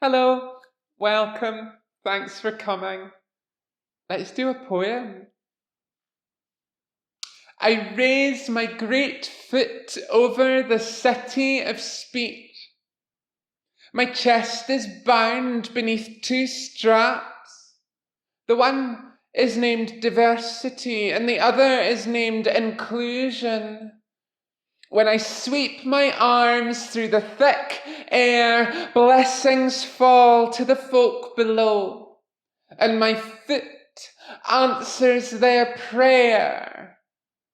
Hello, welcome, thanks for coming. Let's do a poem. I raise my great foot over the city of speech. My chest is bound beneath two straps. The one is named diversity and the other is named inclusion. When I sweep my arms through the thick air, blessings fall to the folk below, and my foot answers their prayer,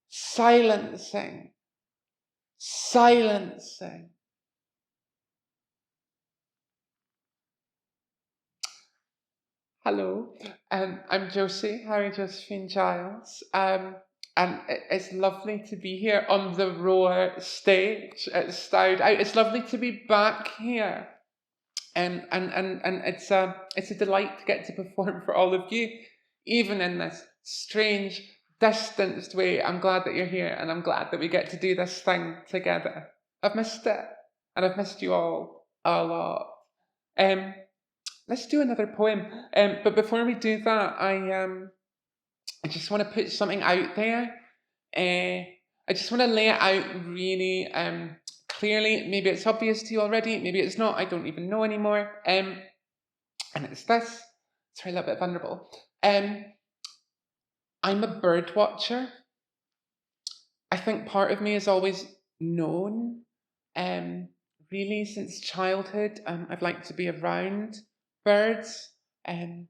silencing. Hello, I'm Josephine Giles, and it's lovely to be here on the Roar stage at Stowed. It's lovely to be back here, and it's a delight to get to perform for all of you, even in this strange, distanced way. I'm glad that you're here, and I'm glad that we get to do this thing together. I've missed it, and I've missed you all a lot. Let's do another poem. But before we do that, I just want to put something out there. I just want to lay it out really clearly. Maybe it's obvious to you already. Maybe it's not. I don't even know anymore. And it's this. Sorry, a little bit vulnerable. I'm a bird watcher. I think part of me has always known. Really, since childhood, I'd like to be around birds. I'd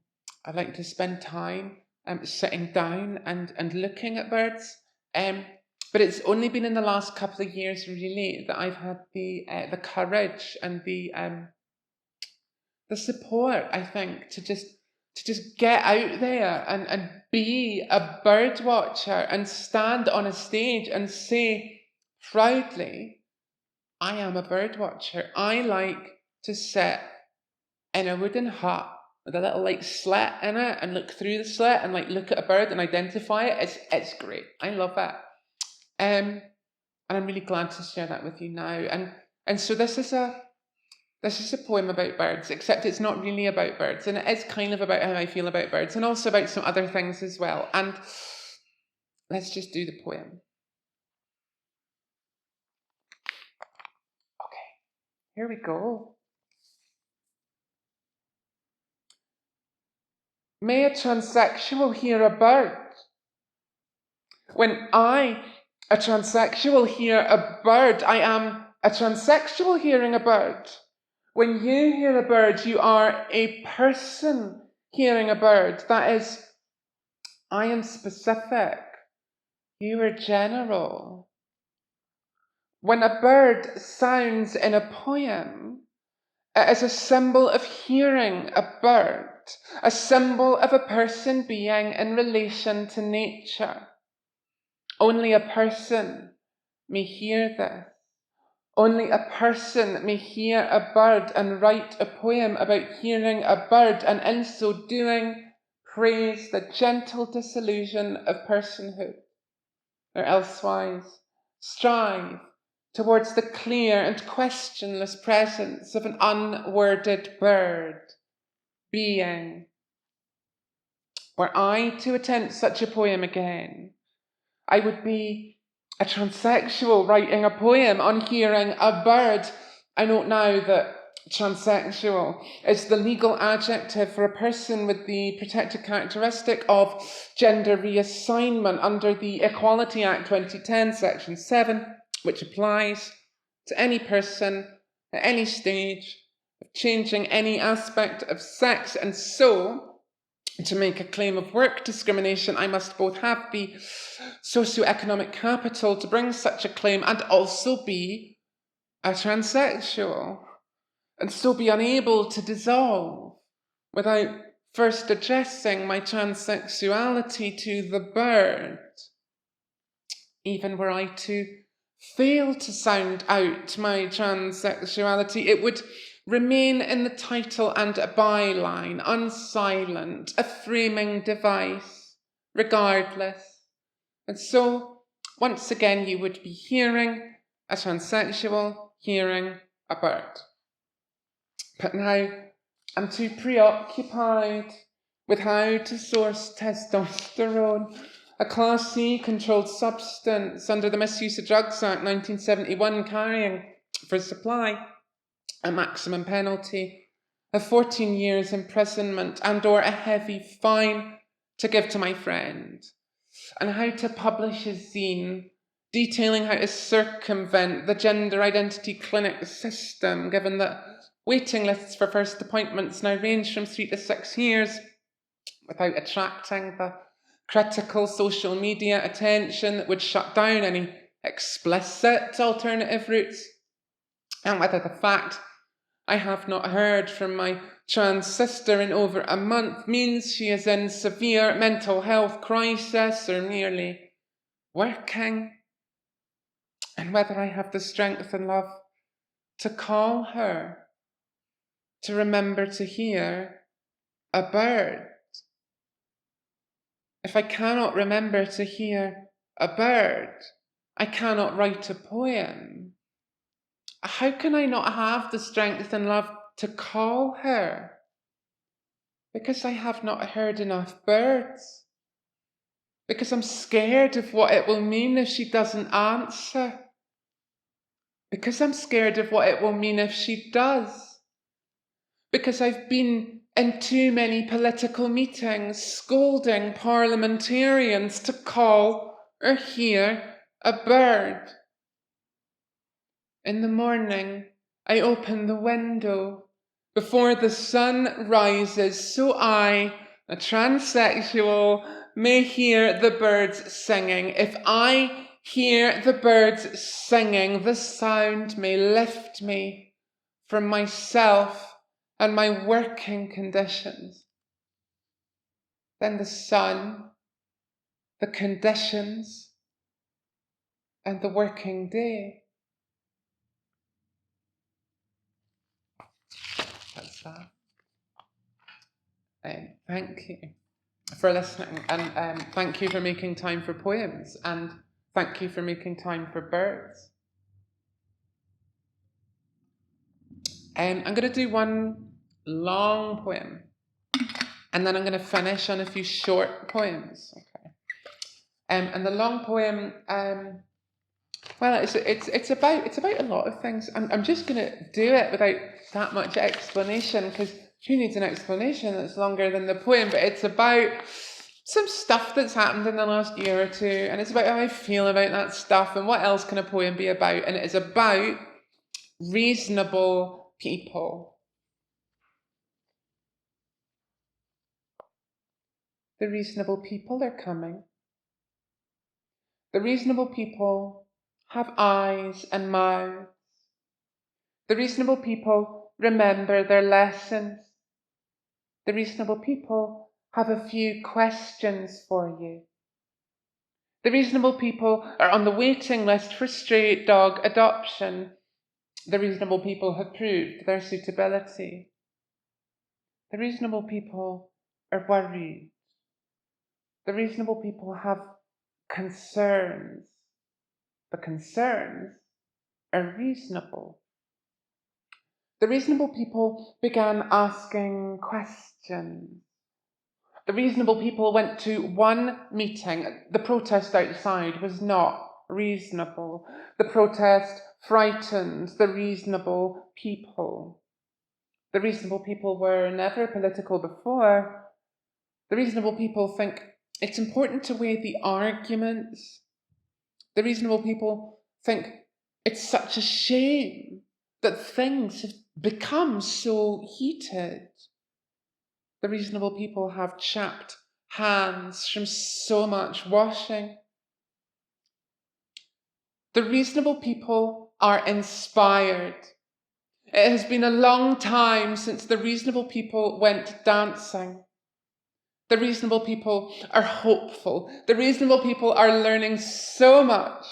like to spend time sitting down and looking at birds. But it's only been in the last couple of years, really, that I've had the courage and the support, I think, to just get out there and be a bird watcher and stand on a stage and say proudly, I am a bird watcher. I like to sit in a wooden hut with a little slit in it and look through the slit and look at a bird and identify it. It's great. I love it. And I'm really glad to share that with you now. And so this is a poem about birds, except it's not really about birds, and it is kind of about how I feel about birds, and also about some other things as well. And let's just do the poem. Okay, here we go. May a transsexual hear a bird? When I, a transsexual, hear a bird, I am a transsexual hearing a bird. When you hear a bird, you are a person hearing a bird. That is, I am specific. You are general. When a bird sounds in a poem, it is a symbol of hearing a bird, a symbol of a person being in relation to nature. Only a person may hear this. Only a person may hear a bird and write a poem about hearing a bird, and in so doing, praise the gentle disillusion of personhood, or elsewise strive towards the clear and questionless presence of an unworded bird, being. Were I to attempt such a poem again, I would be a transsexual writing a poem on hearing a bird. I note now that transsexual is the legal adjective for a person with the protected characteristic of gender reassignment under the Equality Act 2010, Section 7, which applies to any person at any stage of changing any aspect of sex. And so, to make a claim of work discrimination, I must both have the socioeconomic capital to bring such a claim and also be a transsexual, and so be unable to dissolve without first addressing my transsexuality to the bird. Even were I to fail to sound out my transsexuality, it would remain in the title and a byline, unsilent, a framing device, regardless. And so, once again, you would be hearing a transsexual hearing a bird. But now, I'm too preoccupied with how to source testosterone, a Class C controlled substance under the Misuse of Drugs Act 1971, carrying for supply a maximum penalty of 14 years imprisonment and or a heavy fine to give to my friend, and how to publish a zine detailing how to circumvent the gender identity clinic system, given that waiting lists for first appointments now range from 3 to 6 years, without attracting the critical social media attention that would shut down any explicit alternative routes, and whether the fact I have not heard from my trans sister in over a month means she is in severe mental health crisis or merely working, and whether I have the strength and love to call her, to remember to hear a bird. If I cannot remember to hear a bird, I cannot write a poem. How can I not have the strength and love to call her? Because I have not heard enough birds. Because I'm scared of what it will mean if she doesn't answer. Because I'm scared of what it will mean if she does. Because I've been in too many political meetings scolding parliamentarians to call or hear a bird. In the morning, I open the window before the sun rises so I, a transsexual, may hear the birds singing. If I hear the birds singing, the sound may lift me from myself and my working conditions. Then the sun, the conditions, and the working day. That's that. Thank you for listening, and thank you for making time for poems, and thank you for making time for birds. I'm going to do one long poem, and then I'm going to finish on a few short poems. Okay. And the long poem, well, it's about a lot of things. I'm just going to do it without that much explanation, because who needs an explanation that's longer than the poem? But it's about some stuff that's happened in the last year or two, and it's about how I feel about that stuff, and what else can a poem be about? And it is about reasonable people. The reasonable people are coming. The reasonable people have eyes and mouths. The reasonable people remember their lessons. The reasonable people have a few questions for you. The reasonable people are on the waiting list for stray dog adoption. The reasonable people have proved their suitability. The reasonable people are worried. The reasonable people have concerns. The concerns are reasonable. The reasonable people began asking questions. The reasonable people went to one meeting. The protest outside was not reasonable. The protest frightened the reasonable people. The reasonable people were never political before. The reasonable people think it's important to weigh the arguments. The reasonable people think it's such a shame that things have become so heated. The reasonable people have chapped hands from so much washing. The reasonable people are inspired. It has been a long time since the reasonable people went dancing. The reasonable people are hopeful. The reasonable people are learning so much.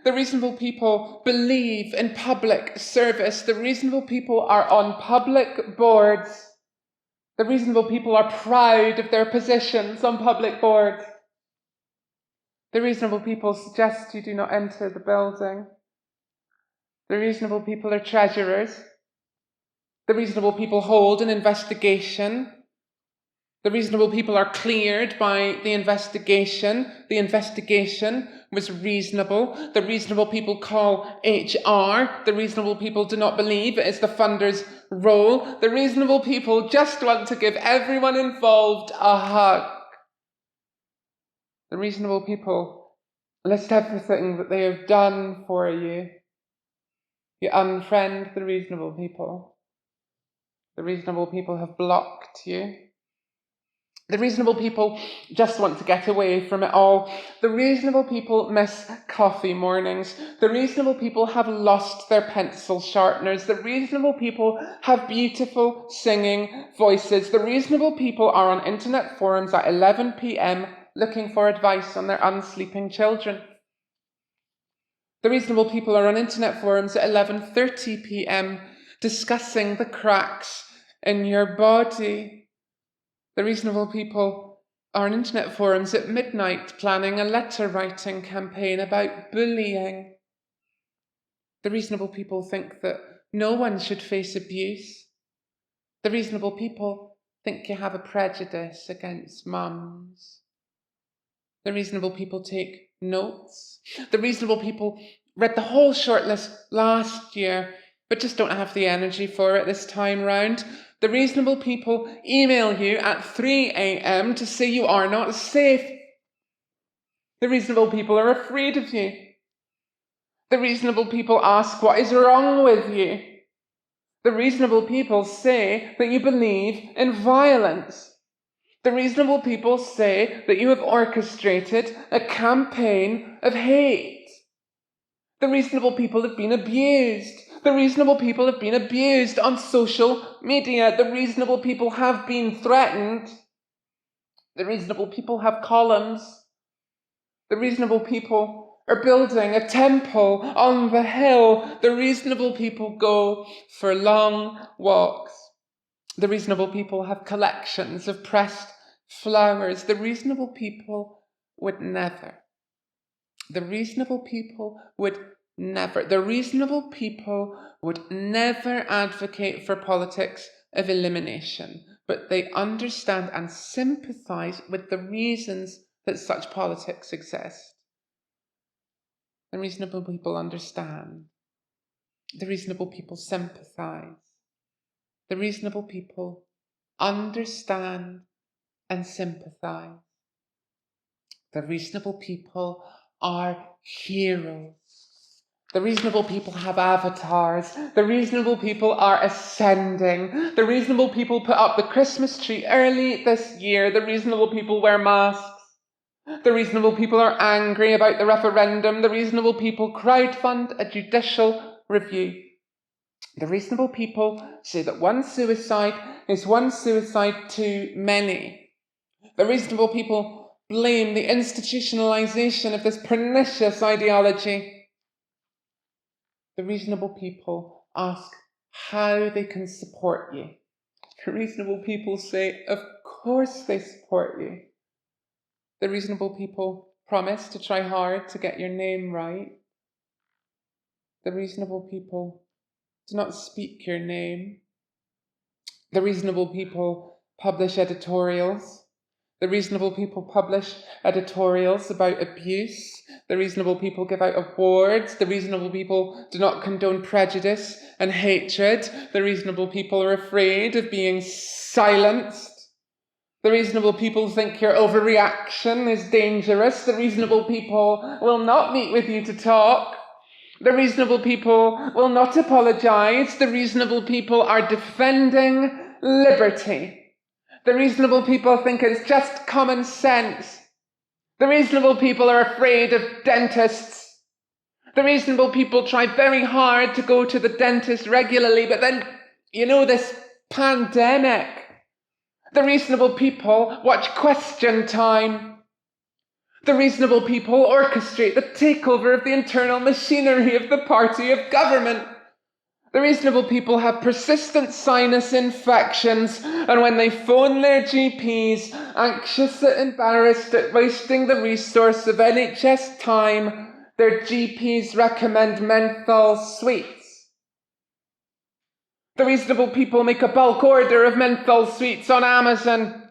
The reasonable people believe in public service. The reasonable people are on public boards. The reasonable people are proud of their positions on public boards. The reasonable people suggest you do not enter the building. The reasonable people are treasurers. The reasonable people hold an investigation. The reasonable people are cleared by the investigation. The investigation was reasonable. The reasonable people call HR. The reasonable people do not believe it is the funder's role. The reasonable people just want to give everyone involved a hug. The reasonable people list everything that they have done for you. You unfriend the reasonable people. The reasonable people have blocked you. The reasonable people just want to get away from it all. The reasonable people miss coffee mornings. The reasonable people have lost their pencil sharpeners. The reasonable people have beautiful singing voices. The reasonable people are on internet forums at 11 p.m. looking for advice on their unsleeping children. The reasonable people are on internet forums at 11:30 p.m. discussing the cracks in your body. The reasonable people are on internet forums at midnight planning a letter-writing campaign about bullying. The reasonable people think that no one should face abuse. The reasonable people think you have a prejudice against mums. The reasonable people take notes. The reasonable people read the whole shortlist last year, but just don't have the energy for it this time round. The reasonable people email you at 3 a.m. to say you are not safe. The reasonable people are afraid of you. The reasonable people ask what is wrong with you. The reasonable people say that you believe in violence. The reasonable people say that you have orchestrated a campaign of hate. The reasonable people have been abused. The reasonable people have been abused on social media. The reasonable people have been threatened. The reasonable people have columns. The reasonable people are building a temple on the hill. The reasonable people go for long walks. The reasonable people have collections of pressed flowers. The reasonable people would never. The reasonable people would never. The reasonable people would never advocate for politics of elimination, but they understand and sympathise with the reasons that such politics exist. The reasonable people understand. The reasonable people sympathise. The reasonable people understand and sympathise. The reasonable people are heroes. The reasonable people have avatars. The reasonable people are ascending. The reasonable people put up the Christmas tree early this year. The reasonable people wear masks. The reasonable people are angry about the referendum. The reasonable people crowdfund a judicial review. The reasonable people say that one suicide is one suicide too many. The reasonable people blame the institutionalization of this pernicious ideology. The reasonable people ask how they can support you. The reasonable people say, of course they support you. The reasonable people promise to try hard to get your name right. The reasonable people do not speak your name. The reasonable people publish editorials. The reasonable people publish editorials about abuse. The reasonable people give out awards. The reasonable people do not condone prejudice and hatred. The reasonable people are afraid of being silenced. The reasonable people think your overreaction is dangerous. The reasonable people will not meet with you to talk. The reasonable people will not apologise. The reasonable people are defending liberty. The reasonable people think it's just common sense. The reasonable people are afraid of dentists. The reasonable people try very hard to go to the dentist regularly, but then, this pandemic. The reasonable people watch Question Time. The reasonable people orchestrate the takeover of the internal machinery of the party of government. The reasonable people have persistent sinus infections, and when they phone their GPs, anxious and embarrassed at wasting the resource of NHS time, their GPs recommend menthol sweets. The reasonable people make a bulk order of menthol sweets on Amazon.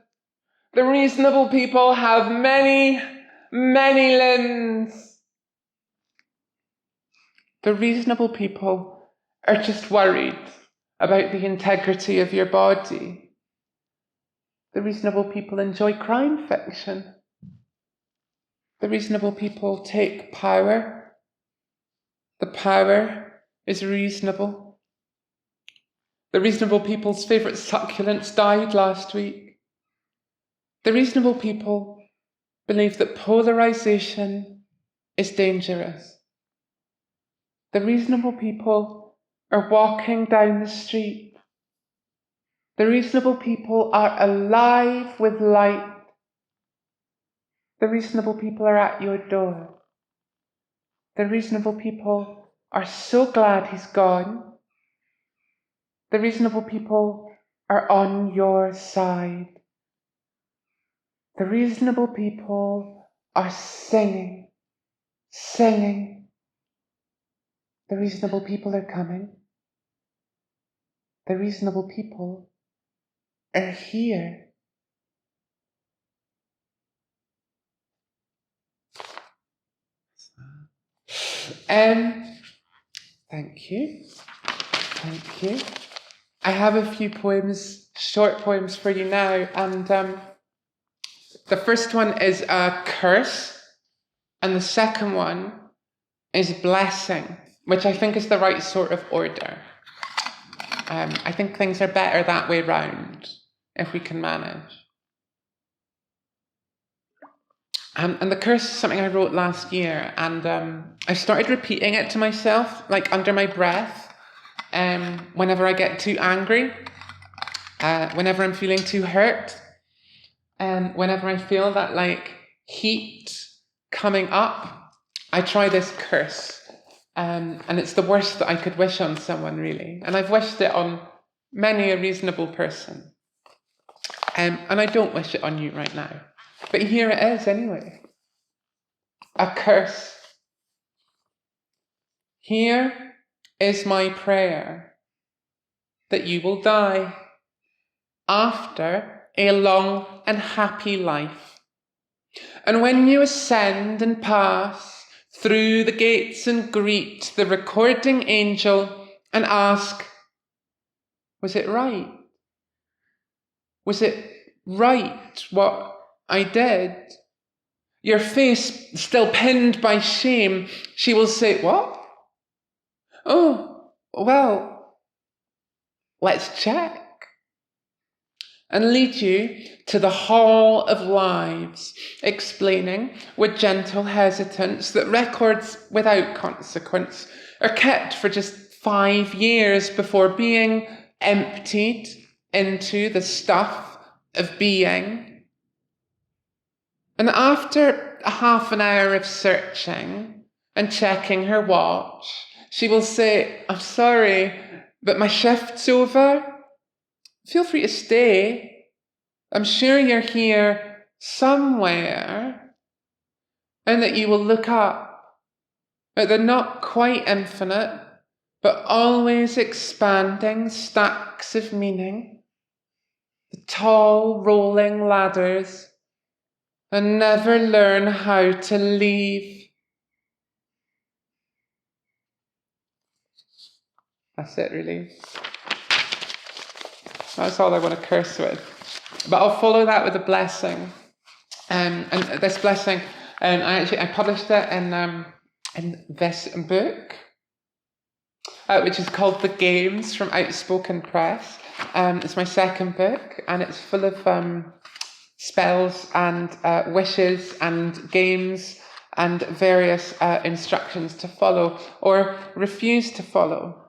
The reasonable people have many, many limbs. The reasonable people are just worried about the integrity of your body. The reasonable people enjoy crime fiction. The reasonable people take power. The power is reasonable. The reasonable people's favourite succulents died last week. The reasonable people believe that polarisation is dangerous. The reasonable people are walking down the street. The reasonable people are alive with light. The reasonable people are at your door. The reasonable people are so glad he's gone. The reasonable people are on your side. The reasonable people are singing, singing. The reasonable people are coming. The reasonable people are here. Thank you. Thank you. I have a few poems, short poems for you now, and the first one is a curse, and the second one is blessing, which I think is the right sort of order. I think things are better that way round, if we can manage. And the curse is something I wrote last year, and I started repeating it to myself, like under my breath, whenever I get too angry, whenever I'm feeling too hurt, whenever I feel that like heat coming up, I try this curse. And it's the worst that I could wish on someone, really. And I've wished it on many a reasonable person. And I don't wish it on you right now. But here it is anyway. A curse. Here is my prayer, that you will die after a long and happy life. And when you ascend and pass through the gates and greet the recording angel and ask, was it right? Was it right what I did? Your face still pinned by shame, she will say, what? Oh, well, let's check. And lead you to the Hall of Lives, explaining with gentle hesitance that records without consequence are kept for just 5 years before being emptied into the stuff of being. And after a half an hour of searching and checking her watch, she will say, I'm sorry, but my shift's over. Feel free to stay. I'm sure you're here somewhere, and that you will look up at the not quite infinite, but always expanding stacks of meaning, the tall rolling ladders, and never learn how to leave. That's it, really. That's all I want to curse with. But I'll follow that with a blessing. And this blessing, I published it in this book, which is called The Games from Outspoken Press. It's my second book, and it's full of spells and wishes and games and various instructions to follow or refuse to follow.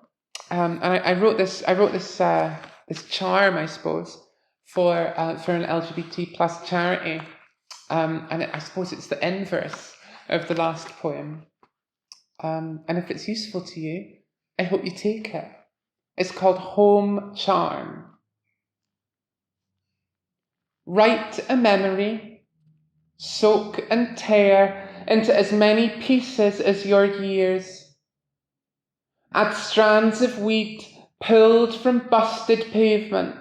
And I wrote this charm, I suppose, for an LGBT plus charity. And I suppose it's the inverse of the last poem. And if it's useful to you, I hope you take it. It's called Home Charm. Write a memory, soak and tear into as many pieces as your years. Add strands of wheat pulled from busted pavement,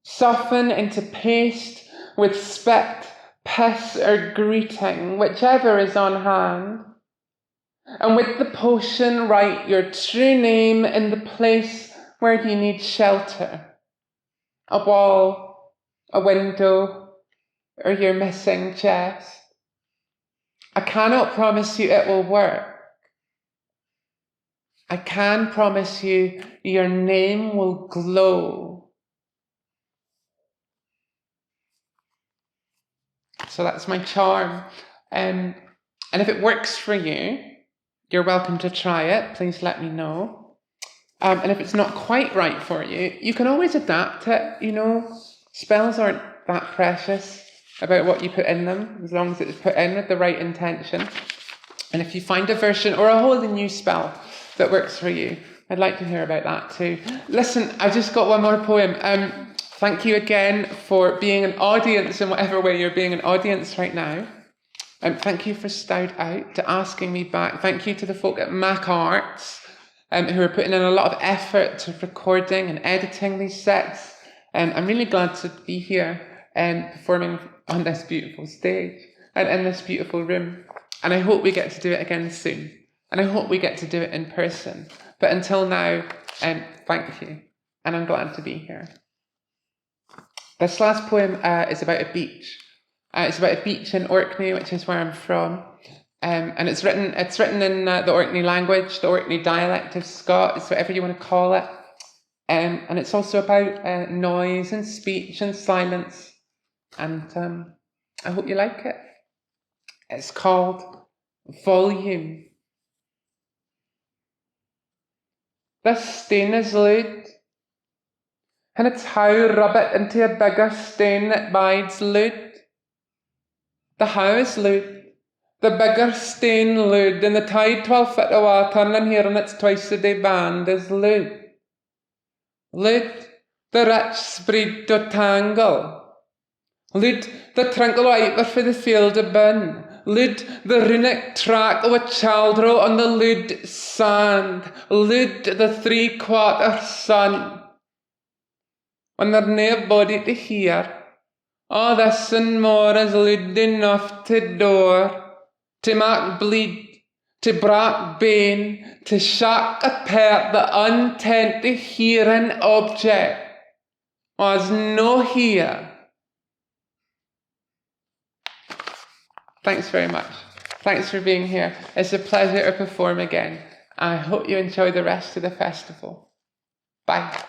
soften into paste with spit, piss, or greeting, whichever is on hand. And with the potion, write your true name in the place where you need shelter. A wall, a window, or your missing chest. I cannot promise you it will work. I can promise you your name will glow. So that's my charm. And if it works for you, you're welcome to try it. Please let me know. And if it's not quite right for you, you can always adapt it. You know, spells aren't that precious about what you put in them, as long as it's put in with the right intention. And if you find a version or a wholly new spell that works for you, I'd like to hear about that too. Listen, I've just got one more poem. Thank you again for being an audience in whatever way you're being an audience right now. Thank you for Stowed Out, to asking me back. Thank you to the folk at Mac Arts, who are putting in a lot of effort to recording and editing these sets. I'm really glad to be here performing on this beautiful stage and in this beautiful room. And I hope we get to do it again soon. And I hope we get to do it in person. But until now, thank you. And I'm glad to be here. This last poem is about a beach. It's about a beach in Orkney, which is where I'm from. And it's written in the Orkney language, the Orkney dialect of Scots, whatever you want to call it. And it's also about noise and speech and silence. And I hope you like it. It's called Volume. This stain is loud, and it's how rub it into a bigger stain that bides loud. The how is loud, the bigger stain loud, and the tide 12 foot of water and hearing its twice a day band is loud. Loud, the rich spread to tangle. Loud, the trinkle of iper for the field of bin. Loud, the runic track of a chaldro on the loud sand. Loud, the 3/4 sun. When there's nae body to hear, all this and more is loud enough to door, to mak bleed, to brak bane, to shock apart the untent to hearing object was no here. Thanks very much. Thanks for being here. It's a pleasure to perform again. I hope you enjoy the rest of the festival. Bye.